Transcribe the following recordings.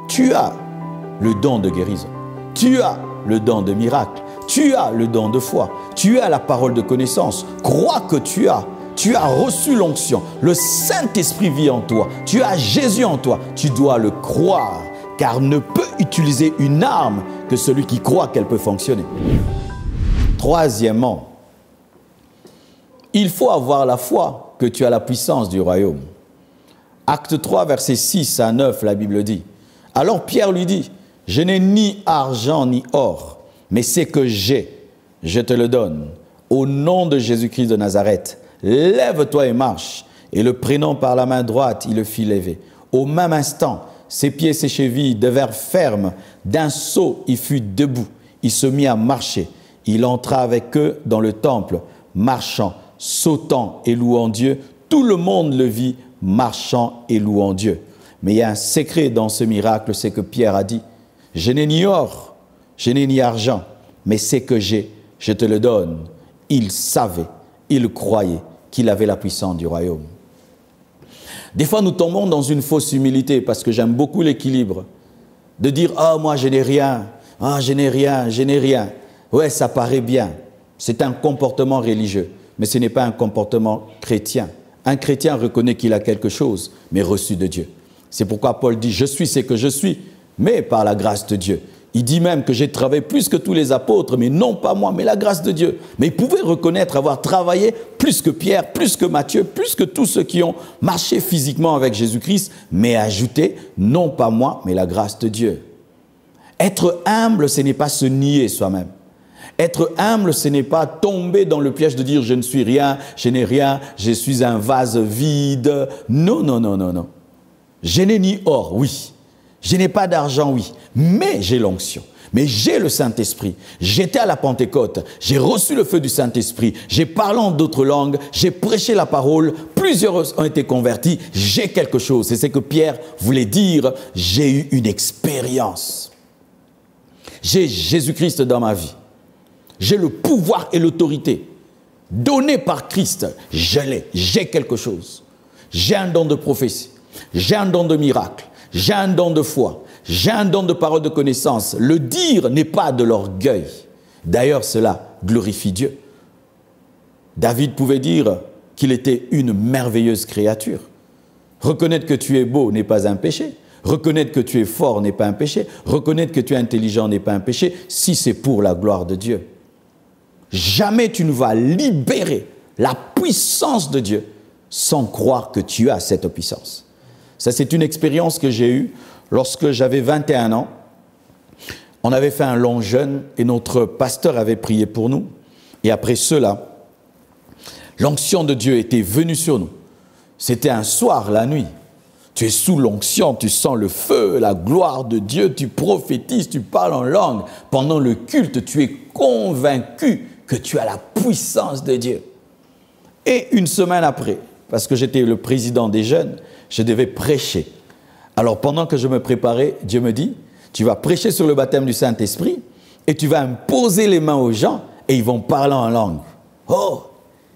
Tu as le don de guérison. Tu as le don de miracle. Tu as le don de foi. Tu as la parole de connaissance. Crois que tu as. Tu as reçu l'onction. Le Saint-Esprit vit en toi. Tu as Jésus en toi. Tu dois le croire, car ne peut utiliser une arme que celui qui croit qu'elle peut fonctionner. Troisièmement, il faut avoir la foi que tu as la puissance du royaume. Acte 3, versets 6 à 9, la Bible dit. Alors Pierre lui dit, « Je n'ai ni argent ni or, mais ce que j'ai, je te le donne. Au nom de Jésus-Christ de Nazareth, lève-toi et marche. » Et le prenant par la main droite, il le fit lever. Au même instant, ses pieds et ses chevilles devinrent fermes. D'un saut, il fut debout. Il se mit à marcher. Il entra avec eux dans le temple, marchant, sautant et louant Dieu. Tout le monde le vit, marchant et louant Dieu. Mais il y a un secret dans ce miracle, c'est que Pierre a dit, « Je n'ai ni or, je n'ai ni argent, mais ce que j'ai, je te le donne. » Il savait, il croyait qu'il avait la puissance du royaume. Des fois, nous tombons dans une fausse humilité, parce que j'aime beaucoup l'équilibre, de dire « Ah, moi, je n'ai rien. Ah, je n'ai rien, je n'ai rien. » Ouais, ça paraît bien. C'est un comportement religieux, mais ce n'est pas un comportement chrétien. Un chrétien reconnaît qu'il a quelque chose, mais reçu de Dieu. C'est pourquoi Paul dit « Je suis ce que je suis, mais par la grâce de Dieu. » Il dit même que j'ai travaillé plus que tous les apôtres, mais non pas moi, mais la grâce de Dieu. Mais il pouvait reconnaître avoir travaillé plus que Pierre, plus que Matthieu, plus que tous ceux qui ont marché physiquement avec Jésus-Christ, mais ajouter non pas moi, mais la grâce de Dieu. Être humble, ce n'est pas se nier soi-même. Être humble, ce n'est pas tomber dans le piège de dire « je ne suis rien, je n'ai rien, je suis un vase vide ». Non, non, non, non, non. Je n'ai ni or, oui. Je n'ai pas d'argent, oui. Mais j'ai l'onction. Mais j'ai le Saint-Esprit. J'étais à la Pentecôte. J'ai reçu le feu du Saint-Esprit. J'ai parlé en d'autres langues. J'ai prêché la parole. Plusieurs ont été convertis. J'ai quelque chose. C'est ce que Pierre voulait dire. J'ai eu une expérience. J'ai Jésus-Christ dans ma vie. J'ai le pouvoir et l'autorité donné par Christ. Je l'ai. J'ai quelque chose. J'ai un don de prophétie. J'ai un don de miracle. J'ai un don de foi. J'ai un don de parole de connaissance. Le dire n'est pas de l'orgueil. D'ailleurs, cela glorifie Dieu. David pouvait dire qu'il était une merveilleuse créature. Reconnaître que tu es beau n'est pas un péché. Reconnaître que tu es fort n'est pas un péché. Reconnaître que tu es intelligent n'est pas un péché, si c'est pour la gloire de Dieu. Jamais tu ne vas libérer la puissance de Dieu sans croire que tu as cette puissance. Ça, c'est une expérience que j'ai eue lorsque j'avais 21 ans. On avait fait un long jeûne et notre pasteur avait prié pour nous. Et après cela, l'onction de Dieu était venue sur nous. C'était un soir, la nuit. Tu es sous l'onction, tu sens le feu, la gloire de Dieu, tu prophétises, tu parles en langue. Pendant le culte, tu es convaincu que tu as la puissance de Dieu. Et une semaine après, parce que j'étais le président des jeunes, je devais prêcher. Alors pendant que je me préparais, Dieu me dit, tu vas prêcher sur le baptême du Saint-Esprit et tu vas imposer les mains aux gens et ils vont parler en langue. Oh,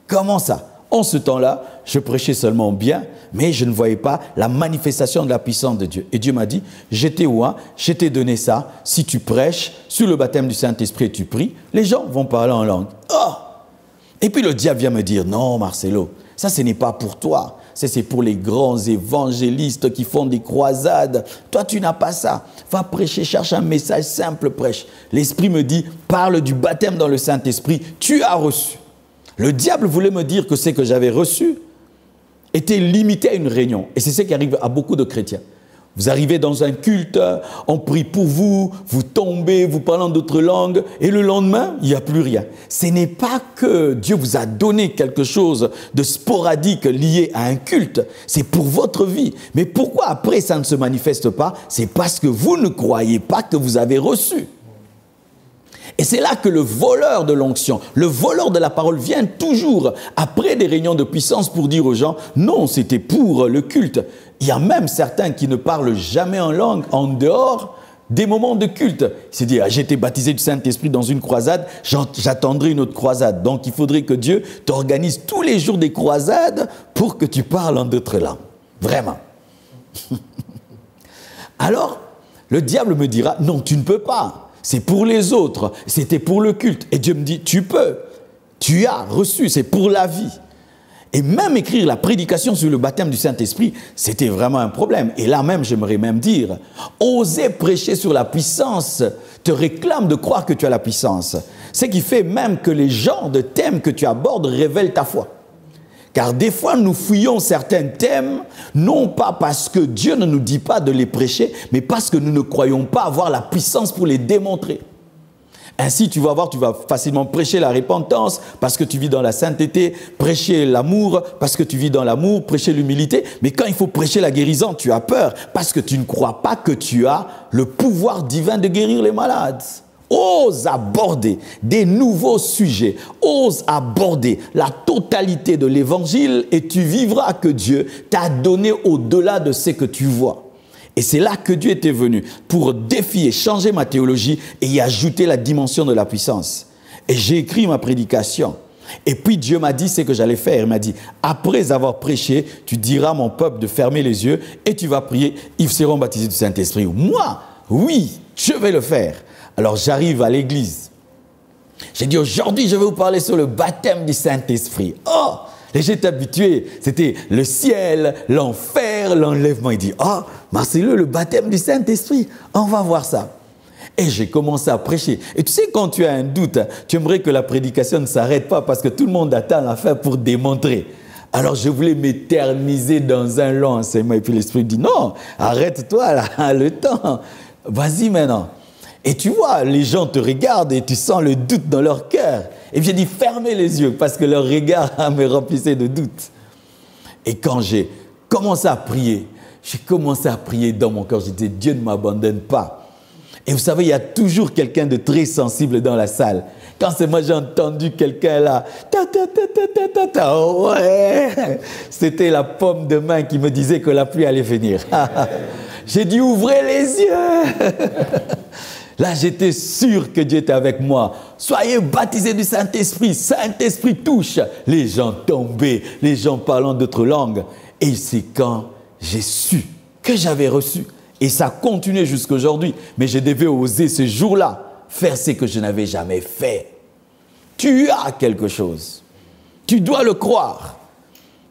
comment ça? En ce temps-là, je prêchais seulement bien, mais je ne voyais pas la manifestation de la puissance de Dieu. Et Dieu m'a dit, j'étais où, hein? Je t'ai donné ça. Si tu prêches sur le baptême du Saint-Esprit et tu pries, les gens vont parler en langue. Oh! Et puis le diable vient me dire, non Marcelo, ça ce n'est pas pour toi. C'est pour les grands évangélistes qui font des croisades. Toi, tu n'as pas ça. Va prêcher, cherche un message simple, prêche. L'Esprit me dit, parle du baptême dans le Saint-Esprit. Tu as reçu. Le diable voulait me dire que ce que j'avais reçu était limité à une réunion. Et c'est ce qui arrive à beaucoup de chrétiens. Vous arrivez dans un culte, on prie pour vous, vous tombez, vous parlez en d'autres langues, et le lendemain, il n'y a plus rien. Ce n'est pas que Dieu vous a donné quelque chose de sporadique lié à un culte, c'est pour votre vie. Mais pourquoi après ça ne se manifeste pas? C'est parce que vous ne croyez pas que vous avez reçu. Et c'est là que le voleur de l'onction, le voleur de la parole vient toujours après des réunions de puissance pour dire aux gens, non, c'était pour le culte. Il y a même certains qui ne parlent jamais en langue en dehors des moments de culte. C'est dire, j'ai été baptisé du Saint-Esprit dans une croisade, j'attendrai une autre croisade. Donc il faudrait que Dieu t'organise tous les jours des croisades pour que tu parles en d'autres langues. Vraiment. Alors, Le diable me dira, non, tu ne peux pas. C'est pour les autres, c'était pour le culte. Et Dieu me dit, tu peux, tu as reçu, c'est pour la vie. Et même écrire la prédication sur le baptême du Saint-Esprit, c'était vraiment un problème. Et là même, j'aimerais même dire, oser prêcher sur la puissance te réclame de croire que tu as la puissance. Ce qui fait même que les genres de thèmes que tu abordes révèlent ta foi. Car des fois, nous fuyons certains thèmes, non pas parce que Dieu ne nous dit pas de les prêcher, mais parce que nous ne croyons pas avoir la puissance pour les démontrer. Ainsi, tu vas voir, tu vas facilement prêcher la repentance parce que tu vis dans la sainteté, prêcher l'amour parce que tu vis dans l'amour, prêcher l'humilité. Mais quand il faut prêcher la guérison, tu as peur parce que tu ne crois pas que tu as le pouvoir divin de guérir les malades. Ose aborder des nouveaux sujets, ose aborder la totalité de l'évangile et tu vivras que Dieu t'a donné au-delà de ce que tu vois. Et c'est là que Dieu était venu pour défier, changer ma théologie et y ajouter la dimension de la puissance. Et j'ai écrit ma prédication. Et puis Dieu m'a dit ce que j'allais faire. Il m'a dit, après avoir prêché, tu diras à mon peuple de fermer les yeux et tu vas prier, ils seront baptisés du Saint-Esprit. Moi, oui, je vais le faire. Alors j'arrive à l'église. J'ai dit, aujourd'hui, je vais vous parler sur le baptême du Saint-Esprit. Oh! Et j'étais habitué, c'était le ciel, l'enfer, l'enlèvement. Il dit, oh, Marcelo, le baptême du Saint-Esprit, on va voir ça. Et j'ai commencé à prêcher. Et tu sais, quand tu as un doute, tu aimerais que la prédication ne s'arrête pas parce que tout le monde attend la fin pour démontrer. Alors je voulais m'éterniser dans un long enseignement. Et puis l'Esprit dit, non, arrête-toi là, le temps. Vas-y maintenant. Et tu vois, les gens te regardent et tu sens le doute dans leur cœur. Et puis j'ai dit, fermez les yeux parce que leur regard me remplissait de doute. Et quand j'ai commencé à prier, j'ai commencé à prier dans mon cœur. J'ai dit, Dieu ne m'abandonne pas. Et vous savez, il y a toujours quelqu'un de très sensible dans la salle. Quand c'est moi, j'ai entendu quelqu'un là, ouais, c'était la paume de main qui me disait que la pluie allait venir. J'ai dit, ouvrez les yeux. Là, j'étais sûr que Dieu était avec moi. Soyez baptisés du Saint-Esprit. Saint-Esprit touche. Les gens tombaient, les gens parlant d'autres langues. Et c'est quand j'ai su que j'avais reçu. Et ça continuait jusqu'à aujourd'hui. Mais je devais oser ce jour-là faire ce que je n'avais jamais fait. Tu as quelque chose. Tu dois le croire.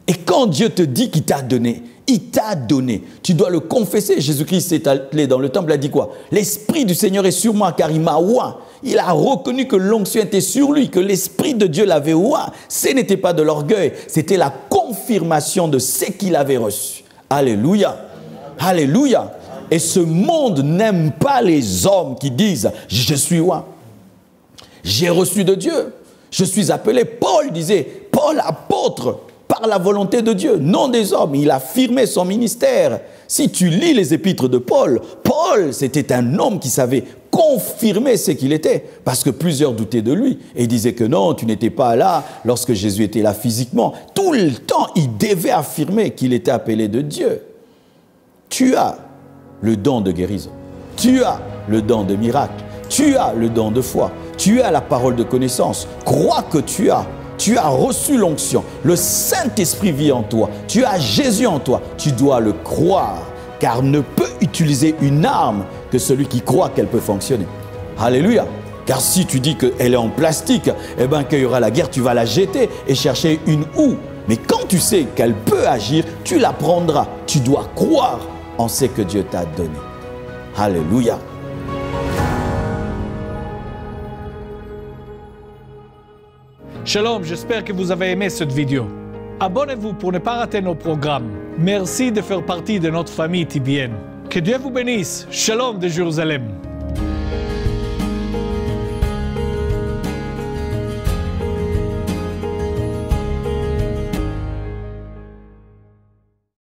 Et quand Dieu te dit qu'il t'a donné, il t'a donné. Tu dois le confesser. Jésus-Christ s'est allé dans le temple, il a dit quoi? L'Esprit du Seigneur est sur moi car il m'a oint. Il a reconnu que l'onction était sur lui, que l'Esprit de Dieu l'avait oint. Ce n'était pas de l'orgueil, c'était la confirmation de ce qu'il avait reçu. Alléluia. Alléluia. Et ce monde n'aime pas les hommes qui disent « Je suis oint. J'ai reçu de Dieu. Je suis appelé. » Paul disait, Paul apôtre, par la volonté de Dieu, non des hommes. Il a affirmé son ministère. Si tu lis les épîtres de Paul, Paul, c'était un homme qui savait confirmer ce qu'il était, parce que plusieurs doutaient de lui et disaient que non, tu n'étais pas là lorsque Jésus était là physiquement. Tout le temps, il devait affirmer qu'il était appelé de Dieu. Tu as le don de guérison. Tu as le don de miracle. Tu as le don de foi. Tu as la parole de connaissance. Crois que tu as. Tu as reçu l'onction. Le Saint-Esprit vit en toi. Tu as Jésus en toi. Tu dois le croire. Car ne peut utiliser une arme que celui qui croit qu'elle peut fonctionner. Alléluia. Car si tu dis qu'elle est en plastique, eh bien qu'il y aura la guerre, tu vas la jeter et chercher une houe. Mais quand tu sais qu'elle peut agir, tu la prendras. Tu dois croire en ce que Dieu t'a donné. Alléluia. Shalom, j'espère que vous avez aimé cette vidéo. Abonnez-vous pour ne pas rater nos programmes. Merci de faire partie de notre famille TBN. Que Dieu vous bénisse. Shalom de Jérusalem.